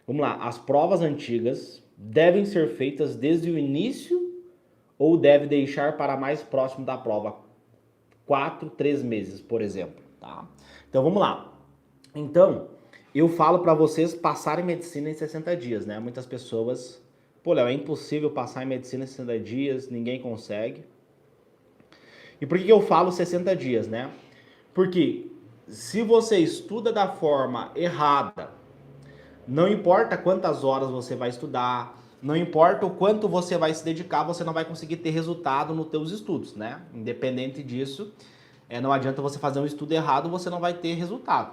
Vamos lá, as provas antigas devem ser feitas desde o início ou deve deixar para mais próximo da prova? 4, 3 meses, por exemplo, tá? Então vamos lá. Então, eu falo para vocês passarem medicina em 60 dias, né? Muitas pessoas, pô, Léo, é impossível passar em medicina em 60 dias, ninguém consegue. E por que eu falo 60 dias, né? Porque se você estuda da forma errada, não importa quantas horas você vai estudar, não importa o quanto você vai se dedicar, você não vai conseguir ter resultado nos teus estudos, né? Independente disso, não adianta você fazer um estudo errado, você não vai ter resultado.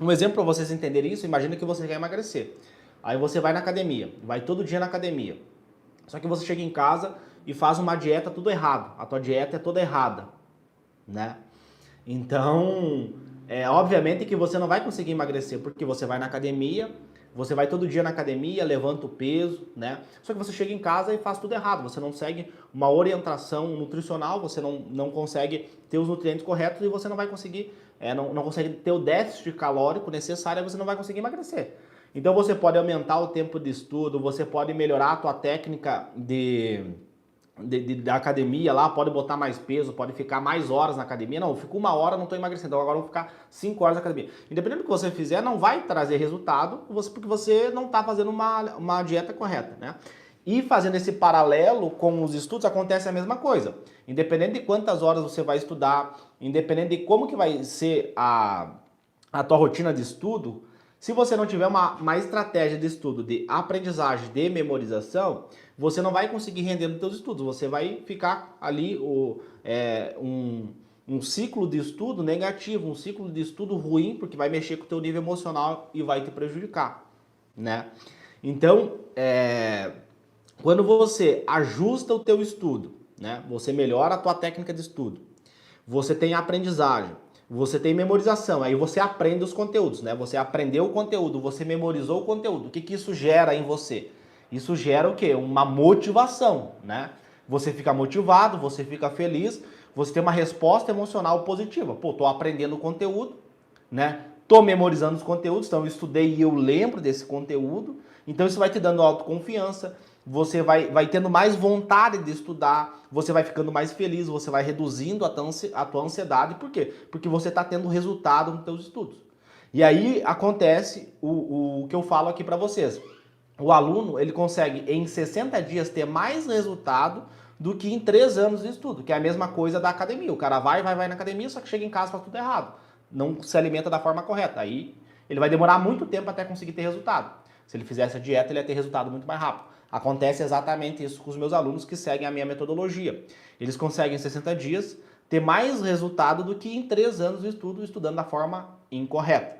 Um exemplo para vocês entenderem isso, imagina que você quer emagrecer. Aí você vai na academia, vai todo dia na academia. Só que você chega em casa e faz uma dieta tudo errado. A tua dieta é toda errada, né? Então, obviamente que você não vai conseguir emagrecer, porque você vai na academia, você vai todo dia na academia, levanta o peso, né? Só que você chega em casa e faz tudo errado, você não segue uma orientação nutricional, você não consegue ter os nutrientes corretos e você não vai conseguir, não consegue ter o déficit calórico necessário, você não vai conseguir emagrecer. Então você pode aumentar o tempo de estudo, você pode melhorar a tua técnica da academia lá, pode botar mais peso, pode ficar mais horas na academia. Não, eu fico 1 hora, não estou emagrecendo, então agora eu vou ficar 5 horas na academia. Independente do que você fizer, não vai trazer resultado, porque você não está fazendo uma dieta correta, né? E fazendo esse paralelo com os estudos, acontece a mesma coisa. Independente de quantas horas você vai estudar, independente de como que vai ser a tua rotina de estudo, se você não tiver uma estratégia de estudo, de aprendizagem, de memorização, você não vai conseguir render nos seus estudos. Você vai ficar ali um ciclo de estudo negativo, um ciclo de estudo ruim, porque vai mexer com o teu nível emocional e vai te prejudicar, né? Então, quando você ajusta o teu estudo, né? Você melhora a tua técnica de estudo, você tem aprendizagem, você tem memorização, aí você aprende os conteúdos, né? Você aprendeu o conteúdo, você memorizou o conteúdo. O que isso gera em você? Isso gera o quê? Uma motivação, né? Você fica motivado, você fica feliz, você tem uma resposta emocional positiva. Pô, tô aprendendo o conteúdo, né? Tô memorizando os conteúdos, então eu estudei e eu lembro desse conteúdo. Então isso vai te dando autoconfiança, você vai tendo mais vontade de estudar, você vai ficando mais feliz, você vai reduzindo a tua ansiedade. Por quê? Porque você está tendo resultado nos teus estudos. E aí acontece o que eu falo aqui para vocês. O aluno, ele consegue em 60 dias ter mais resultado do que em 3 anos de estudo, que é a mesma coisa da academia. O cara vai na academia, só que chega em casa e faz tudo errado. Não se alimenta da forma correta. Aí ele vai demorar muito tempo até conseguir ter resultado. Se ele fizesse a dieta, ele ia ter resultado muito mais rápido. Acontece exatamente isso com os meus alunos que seguem a minha metodologia. Eles conseguem em 60 dias ter mais resultado do que em 3 anos de estudo, estudando da forma incorreta.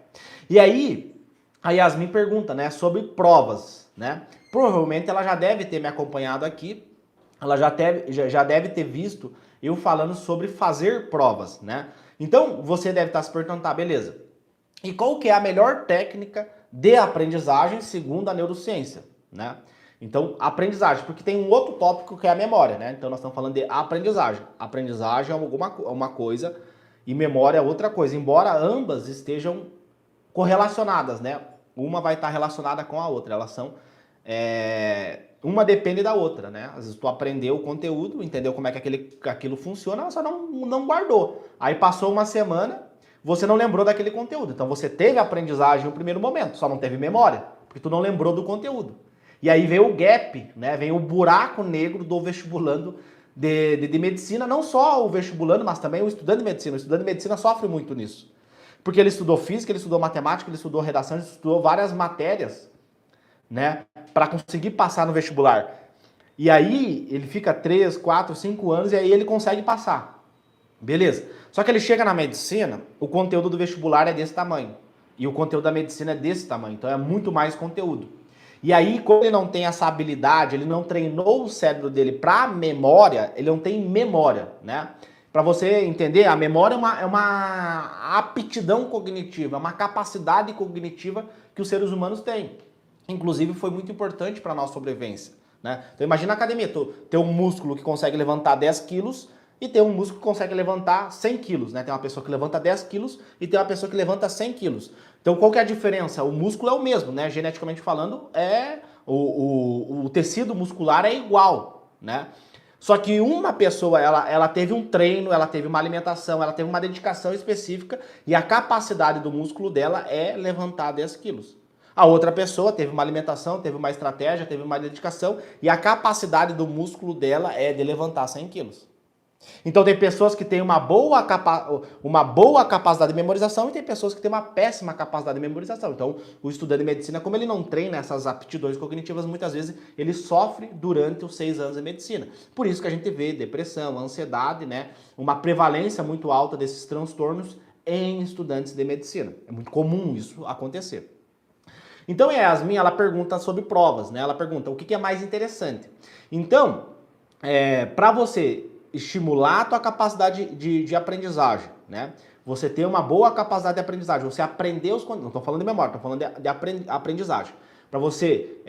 E aí, a Yasmin pergunta, né, sobre provas, né? Provavelmente ela já deve ter me acompanhado aqui, ela já deve ter visto eu falando sobre fazer provas, né? Então, você deve estar se perguntando, tá, beleza. E qual que é a melhor técnica de aprendizagem segundo a neurociência, né? Então, aprendizagem, porque tem um outro tópico que é a memória, né? Então, nós estamos falando de aprendizagem. Aprendizagem é uma coisa e memória é outra coisa, embora ambas estejam correlacionadas, né? Uma vai estar relacionada com a outra, elas são... uma depende da outra, né? Às vezes tu aprendeu o conteúdo, entendeu como é que aquilo funciona, mas só não guardou. Aí passou uma semana, você não lembrou daquele conteúdo. Então você teve aprendizagem no primeiro momento, só não teve memória, porque tu não lembrou do conteúdo. E aí vem o gap, né? Vem o buraco negro do vestibulando de medicina, não só o vestibulando, mas também o estudante de medicina. O estudante de medicina sofre muito nisso. Porque ele estudou física, ele estudou matemática, ele estudou redação, ele estudou várias matérias, né, para conseguir passar no vestibular. E aí ele fica 3, 4, 5 anos e aí ele consegue passar. Beleza. Só que ele chega na medicina, o conteúdo do vestibular é desse tamanho. E o conteúdo da medicina é desse tamanho. Então é muito mais conteúdo. E aí, como ele não tem essa habilidade, ele não treinou o cérebro dele para memória, ele não tem memória, né? Para você entender, a memória é uma aptidão cognitiva, é uma capacidade cognitiva que os seres humanos têm. Inclusive, foi muito importante para a nossa sobrevivência, né? Então, imagina a academia, ter um músculo que consegue levantar 10 quilos, e tem um músculo que consegue levantar 100 quilos, né? Tem uma pessoa que levanta 10 quilos e tem uma pessoa que levanta 100 quilos. Então, qual que é a diferença? O músculo é o mesmo, né? Geneticamente falando, o tecido muscular é igual, né? Só que uma pessoa, ela teve um treino, ela teve uma alimentação, ela teve uma dedicação específica e a capacidade do músculo dela é levantar 10 quilos. A outra pessoa teve uma alimentação, teve uma estratégia, teve uma dedicação e a capacidade do músculo dela é de levantar 100 quilos. Então tem pessoas que têm uma boa capacidade de memorização e tem pessoas que têm uma péssima capacidade de memorização. Então o estudante de medicina, como ele não treina essas aptidões cognitivas, muitas vezes ele sofre durante os 6 anos de medicina. Por isso que a gente vê depressão, ansiedade, né? Uma prevalência muito alta desses transtornos em estudantes de medicina. É muito comum isso acontecer. Então, Yasmin, ela pergunta sobre provas, né? Ela pergunta o que é mais interessante. Então, para você estimular a tua capacidade de aprendizagem, né? Você ter uma boa capacidade de aprendizagem, você aprender os... Não estou falando de memória, estou falando de aprendizagem. Para você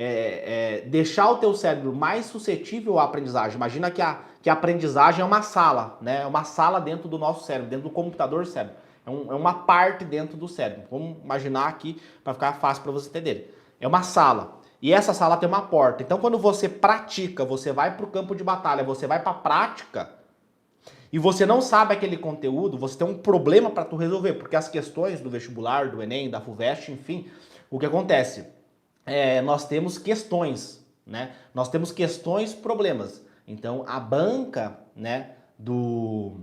deixar o teu cérebro mais suscetível à aprendizagem. Imagina que a aprendizagem é uma sala, né? É uma sala dentro do nosso cérebro, dentro do computador do cérebro. É uma parte dentro do cérebro. Vamos imaginar aqui para ficar fácil para você entender. É uma sala. E essa sala tem uma porta. Então, quando você pratica, você vai para o campo de batalha, você vai para a prática e você não sabe aquele conteúdo, você tem um problema para tu resolver. Porque as questões do vestibular, do Enem, da FUVEST, enfim, o que acontece? Nós temos questões, né? Nós temos questões, problemas. Então, a banca, né, do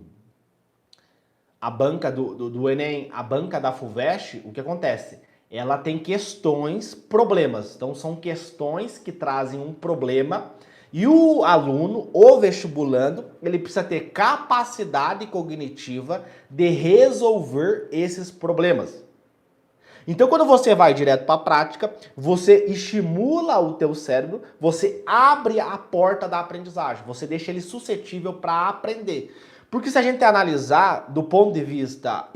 Enem, a banca da FUVEST, o que acontece? Ela tem questões, problemas. Então, são questões que trazem um problema e o aluno, o vestibulando, ele precisa ter capacidade cognitiva de resolver esses problemas. Então, quando você vai direto para a prática, você estimula o teu cérebro, você abre a porta da aprendizagem, você deixa ele suscetível para aprender. Porque se a gente analisar do ponto de vista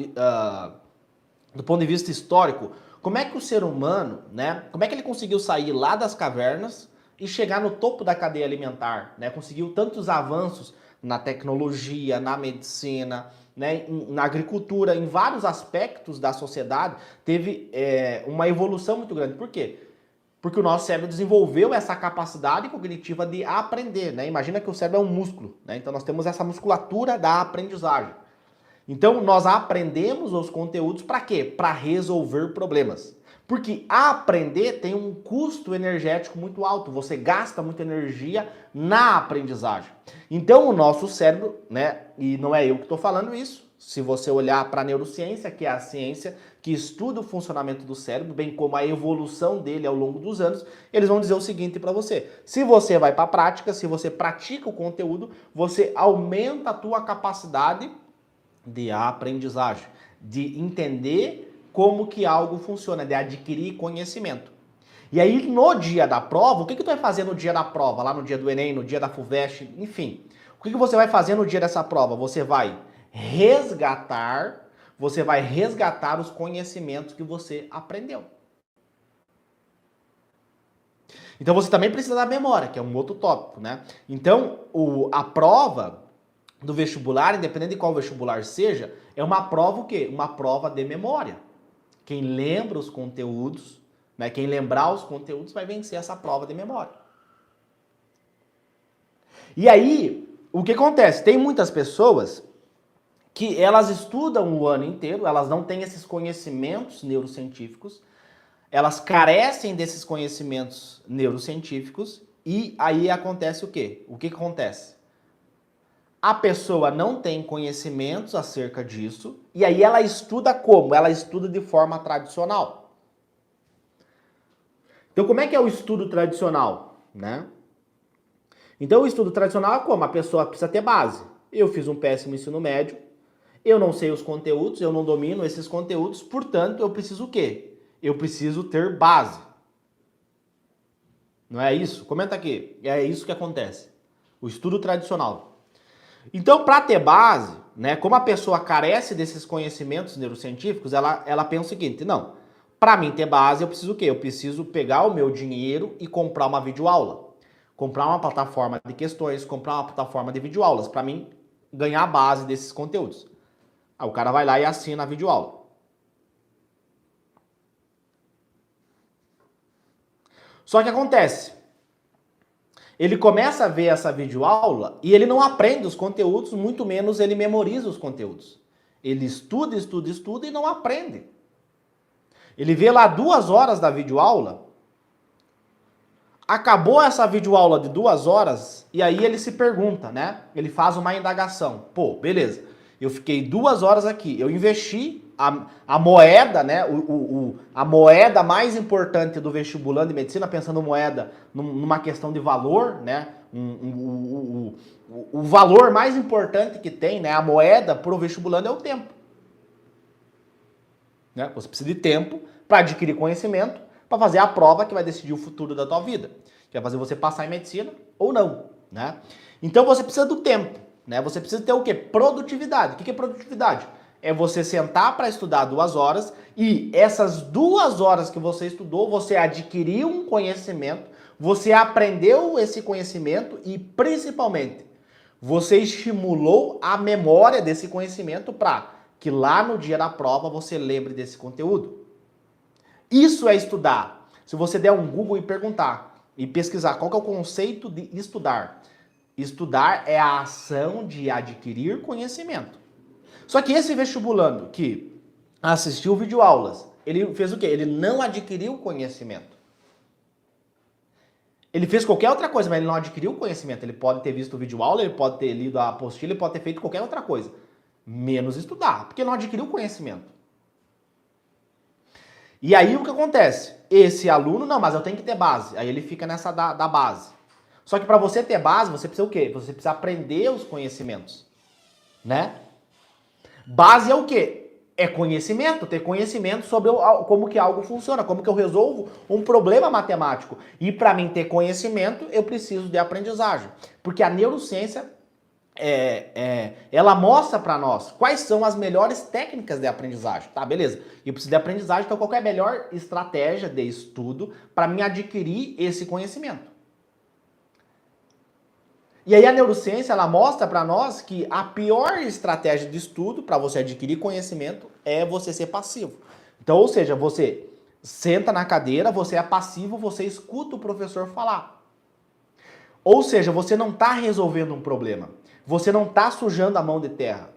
histórico, como é que o ser humano, né, como é que ele conseguiu sair lá das cavernas e chegar no topo da cadeia alimentar, né? Conseguiu tantos avanços na tecnologia, na medicina, né, na agricultura, em vários aspectos da sociedade, teve uma evolução muito grande. Por quê? Porque o nosso cérebro desenvolveu essa capacidade cognitiva de aprender, né? Imagina que o cérebro é um músculo, né? Então nós temos essa musculatura da aprendizagem. Então nós aprendemos os conteúdos para quê? Para resolver problemas. Porque aprender tem um custo energético muito alto, você gasta muita energia na aprendizagem. Então o nosso cérebro, né, e não é eu que estou falando isso, se você olhar para a neurociência, que é a ciência que estuda o funcionamento do cérebro, bem como a evolução dele ao longo dos anos, eles vão dizer o seguinte para você: se você vai para a prática, se você pratica o conteúdo, você aumenta a tua capacidade de aprendizagem, de entender como que algo funciona, de adquirir conhecimento. E aí, no dia da prova, o que tu vai fazer no dia da prova, lá no dia do Enem, no dia da FUVEST, enfim, o que você vai fazer no dia dessa prova? Você vai resgatar os conhecimentos que você aprendeu. Então você também precisa da memória, que é um outro tópico, né? Então, a prova do vestibular, independente de qual vestibular seja, é uma prova o quê? Uma prova de memória. Quem lembra os conteúdos, né? Quem lembrar os conteúdos vai vencer essa prova de memória. E aí, o que acontece? Tem muitas pessoas que elas estudam o ano inteiro, elas não têm esses conhecimentos neurocientíficos, elas carecem desses conhecimentos neurocientíficos e aí acontece o quê? O que acontece? A pessoa não tem conhecimentos acerca disso e aí ela estuda como? Ela estuda de forma tradicional. Então, como é que é o estudo tradicional, né? Então, o estudo tradicional é como? A pessoa precisa ter base. Eu fiz um péssimo ensino médio, eu não sei os conteúdos, eu não domino esses conteúdos, portanto, eu preciso o quê? Eu preciso ter base. Não é isso? Comenta aqui. É isso que acontece. O estudo tradicional. Então, para ter base, né, como a pessoa carece desses conhecimentos neurocientíficos, ela pensa o seguinte: não, para mim ter base, eu preciso o quê? Eu preciso pegar o meu dinheiro e comprar uma videoaula. Comprar uma plataforma de questões, comprar uma plataforma de videoaulas. Para mim ganhar a base desses conteúdos. Aí o cara vai lá e assina a videoaula. Só que acontece, ele começa a ver essa videoaula e ele não aprende os conteúdos, muito menos ele memoriza os conteúdos. Ele estuda, estuda, estuda e não aprende. Ele vê lá 2 horas da videoaula, acabou essa videoaula de 2 horas e aí ele se pergunta, né? Ele faz uma indagação. Pô, beleza, eu fiquei 2 horas aqui, eu investi a moeda, né? A moeda mais importante do vestibulando de medicina, pensando moeda numa questão de valor, né? O valor mais importante que tem, né? A moeda para o vestibulando é o tempo. Né? Você precisa de tempo para adquirir conhecimento, para fazer a prova que vai decidir o futuro da tua vida, que vai fazer você passar em medicina ou não, né? Então você precisa do tempo, né? Você precisa ter o quê? Produtividade. O que é produtividade? É você sentar para estudar 2 horas e essas 2 horas que você estudou, você adquiriu um conhecimento, você aprendeu esse conhecimento e, principalmente, você estimulou a memória desse conhecimento para que lá no dia da prova você lembre desse conteúdo. Isso é estudar. Se você der um Google e perguntar e pesquisar qual que é o conceito de estudar, estudar é a ação de adquirir conhecimento. Só que esse vestibulando que assistiu videoaulas, ele fez o quê? Ele não adquiriu conhecimento. Ele fez qualquer outra coisa, mas ele não adquiriu conhecimento. Ele pode ter visto videoaula, ele pode ter lido a apostila, ele pode ter feito qualquer outra coisa. Menos estudar, porque não adquiriu conhecimento. E aí o que acontece? Esse aluno, não, mas eu tenho que ter base. Aí ele fica nessa da base. Só que para você ter base, você precisa o quê? Você precisa aprender os conhecimentos, né? Base é o quê? É conhecimento, ter conhecimento sobre como que algo funciona, como que eu resolvo um problema matemático. E para mim ter conhecimento, eu preciso de aprendizagem. Porque a neurociência, ela mostra para nós quais são as melhores técnicas de aprendizagem. Tá, beleza. Eu preciso de aprendizagem, então qual é a melhor estratégia de estudo para mim adquirir esse conhecimento? E aí a neurociência, ela mostra para nós que a pior estratégia de estudo para você adquirir conhecimento é você ser passivo. Então, ou seja, você senta na cadeira, você é passivo, você escuta o professor falar. Ou seja, você não está resolvendo um problema. Você não está sujando a mão de terra.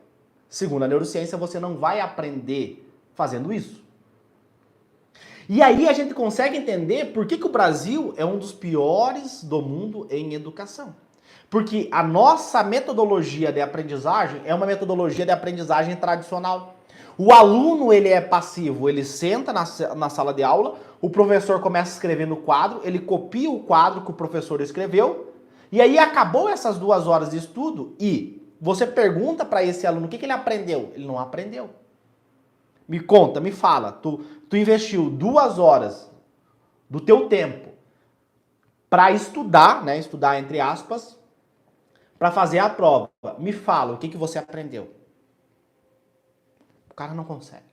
Segundo a neurociência, você não vai aprender fazendo isso. E aí a gente consegue entender por que o Brasil é um dos piores do mundo em educação. Porque a nossa metodologia de aprendizagem é uma metodologia de aprendizagem tradicional. O aluno, ele é passivo, ele senta na sala de aula, o professor começa a escrever no quadro, ele copia o quadro que o professor escreveu, e aí acabou essas 2 horas de estudo e você pergunta para esse aluno o que ele aprendeu. Ele não aprendeu. Me conta, me fala, tu investiu 2 horas do teu tempo para estudar, né, estudar entre aspas, para fazer a prova. Me fala, o que você aprendeu? O cara não consegue.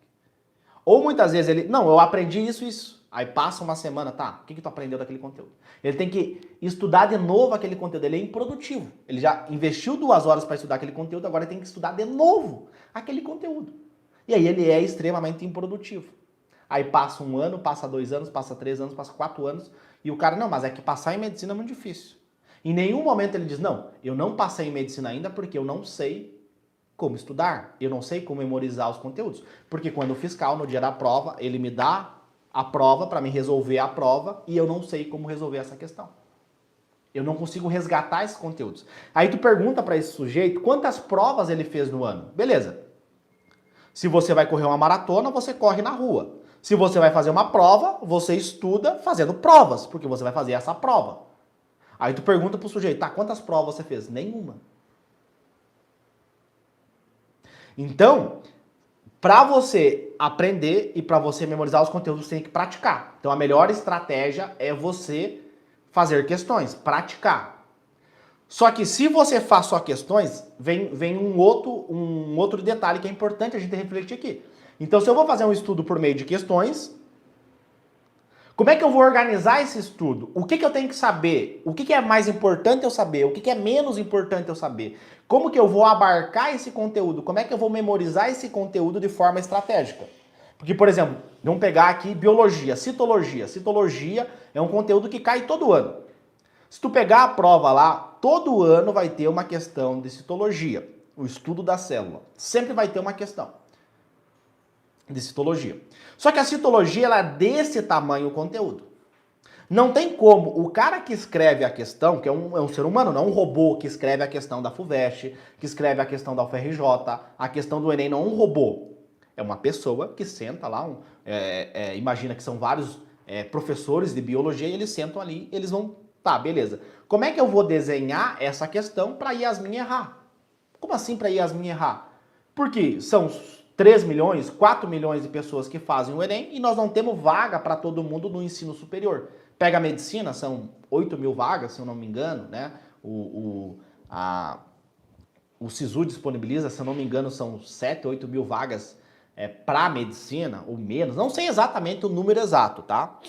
Ou muitas vezes ele, não, eu aprendi isso. Aí passa uma semana, tá, o que tu aprendeu daquele conteúdo? Ele tem que estudar de novo aquele conteúdo, ele é improdutivo. Ele já investiu 2 horas para estudar aquele conteúdo, agora ele tem que estudar de novo aquele conteúdo. E aí ele é extremamente improdutivo. Aí passa 1 ano, passa 2 anos, passa 3 anos, passa 4 anos, e o cara, não, mas é que passar em medicina é muito difícil. Em nenhum momento ele diz, não, eu não passei em medicina ainda porque eu não sei como estudar, eu não sei como memorizar os conteúdos. Porque quando o fiscal, no dia da prova, ele me dá a prova para me resolver a prova e eu não sei como resolver essa questão. Eu não consigo resgatar esses conteúdos. Aí tu pergunta para esse sujeito quantas provas ele fez no ano. Beleza. Se você vai correr uma maratona, você corre na rua. Se você vai fazer uma prova, você estuda fazendo provas, porque você vai fazer essa prova. Aí tu pergunta pro sujeito, tá, quantas provas você fez? Nenhuma. Então, para você aprender e para você memorizar os conteúdos, você tem que praticar. Então, a melhor estratégia é você fazer questões, praticar. Só que se você faz só questões, vem um outro detalhe que é importante a gente refletir aqui. Então, se eu vou fazer um estudo por meio de questões, Como é que eu vou organizar esse estudo? O que eu tenho que saber? O que é mais importante eu saber? O que é menos importante eu saber? Como que eu vou abarcar esse conteúdo? Como é que eu vou memorizar esse conteúdo de forma estratégica? Porque, por exemplo, vamos pegar aqui biologia, citologia. Citologia é um conteúdo que cai todo ano. Se tu pegar a prova lá, todo ano vai ter uma questão de citologia, o estudo da célula. Sempre vai ter uma questão de citologia. Só que a citologia ela é desse tamanho o conteúdo. Não tem como o cara que escreve a questão, que é um ser humano, não um robô que escreve a questão da FUVEST, que escreve a questão da UFRJ, a questão do Enem, não é um robô. É uma pessoa que senta lá, imagina que são vários professores de biologia e eles sentam ali, eles vão, tá, beleza. Como é que eu vou desenhar essa questão para Yasmin errar? Como assim para Yasmin errar? Porque são 3 milhões, 4 milhões de pessoas que fazem o Enem e nós não temos vaga para todo mundo no ensino superior. Pega a medicina, são 8 mil vagas, se eu não me engano, né? O SISU disponibiliza, se eu não me engano, são 7, 8 mil vagas para medicina, ou menos. Não sei exatamente o número exato, tá?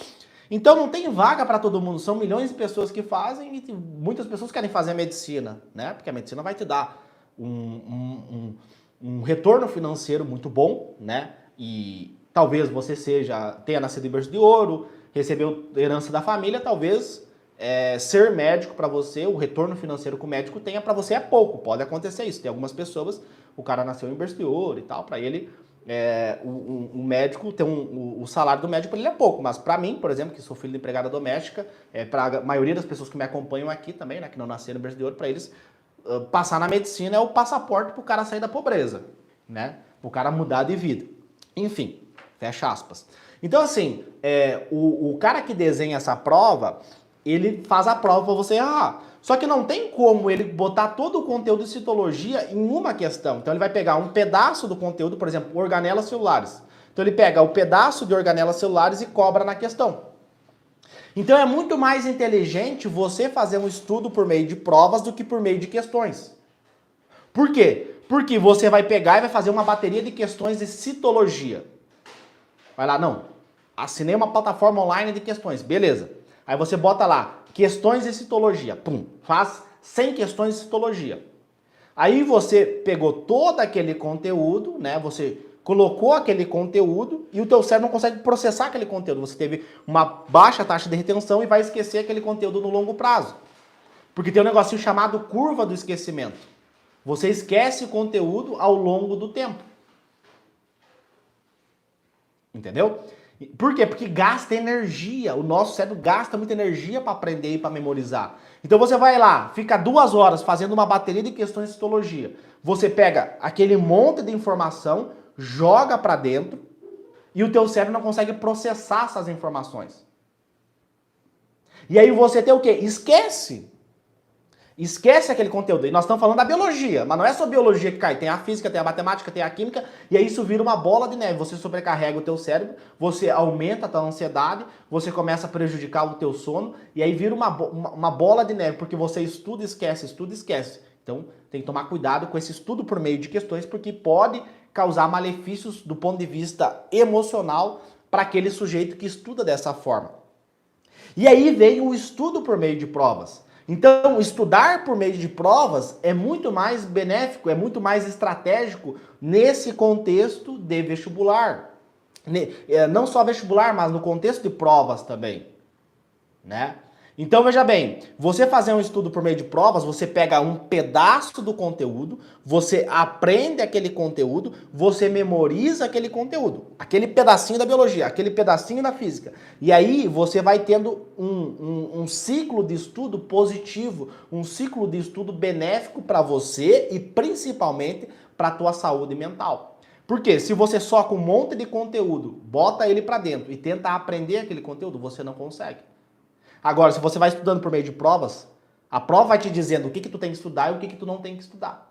Então não tem vaga para todo mundo, são milhões de pessoas que fazem e muitas pessoas querem fazer a medicina, né? Porque a medicina vai te dar um retorno financeiro muito bom, né? E talvez você tenha nascido em berço de ouro, recebeu herança da família, talvez ser médico para você, o retorno financeiro que o médico tenha para você é pouco, pode acontecer isso. Tem algumas pessoas, o cara nasceu em berço de ouro e tal, para ele o médico tem o salário do médico para ele é pouco, mas para mim, por exemplo, que sou filho de empregada doméstica, para a maioria das pessoas que me acompanham aqui também, né, que não nasceram em berço de ouro, para eles passar na medicina é o passaporte para o cara sair da pobreza, né? Para o cara mudar de vida. Enfim, fecha aspas. Então, assim, o cara que desenha essa prova, ele faz a prova para você errar. Só que não tem como ele botar todo o conteúdo de citologia em uma questão. Então, ele vai pegar um pedaço do conteúdo, por exemplo, organelas celulares. Então, ele pega o pedaço de organelas celulares e cobra na questão. Então é muito mais inteligente você fazer um estudo por meio de provas do que por meio de questões. Por quê? Porque você vai pegar e vai fazer uma bateria de questões de citologia. Vai lá, não, assinei uma plataforma online de questões, beleza. Aí você bota lá, questões de citologia, pum, faz 100 questões de citologia. Aí você pegou todo aquele conteúdo, né, você colocou aquele conteúdo e o teu cérebro não consegue processar aquele conteúdo. Você teve uma baixa taxa de retenção e vai esquecer aquele conteúdo no longo prazo. Porque tem um negocinho chamado curva do esquecimento. Você esquece o conteúdo ao longo do tempo. Entendeu? Por quê? Porque gasta energia. O nosso cérebro gasta muita energia para aprender e para memorizar. Então você vai lá, fica 2 horas fazendo uma bateria de questões de citologia. Você pega aquele monte de informação, joga para dentro e o teu cérebro não consegue processar essas informações. E aí você tem o quê? Esquece. Esquece aquele conteúdo. E nós estamos falando da biologia, mas não é só biologia que cai. Tem a física, tem a matemática, tem a química, e aí isso vira uma bola de neve. Você sobrecarrega o teu cérebro, você aumenta a tua ansiedade, você começa a prejudicar o teu sono, e aí vira uma bola de neve, porque você estuda, esquece, estuda, esquece. Então tem que tomar cuidado com esse estudo por meio de questões, porque pode causar malefícios do ponto de vista emocional para aquele sujeito que estuda dessa forma. E aí vem o estudo por meio de provas. Então, estudar por meio de provas é muito mais benéfico, é muito mais estratégico nesse contexto de vestibular. Não só vestibular, mas no contexto de provas também, né? Então, veja bem, você fazer um estudo por meio de provas, você pega um pedaço do conteúdo, você aprende aquele conteúdo, você memoriza aquele conteúdo, aquele pedacinho da biologia, aquele pedacinho da física. E aí você vai tendo um ciclo de estudo positivo, um ciclo de estudo benéfico para você e principalmente para a tua saúde mental. Porque se você só com um monte de conteúdo, bota ele para dentro e tenta aprender aquele conteúdo, você não consegue. Agora, se você vai estudando por meio de provas, a prova vai te dizendo o que tu tem que estudar e o que tu não tem que estudar.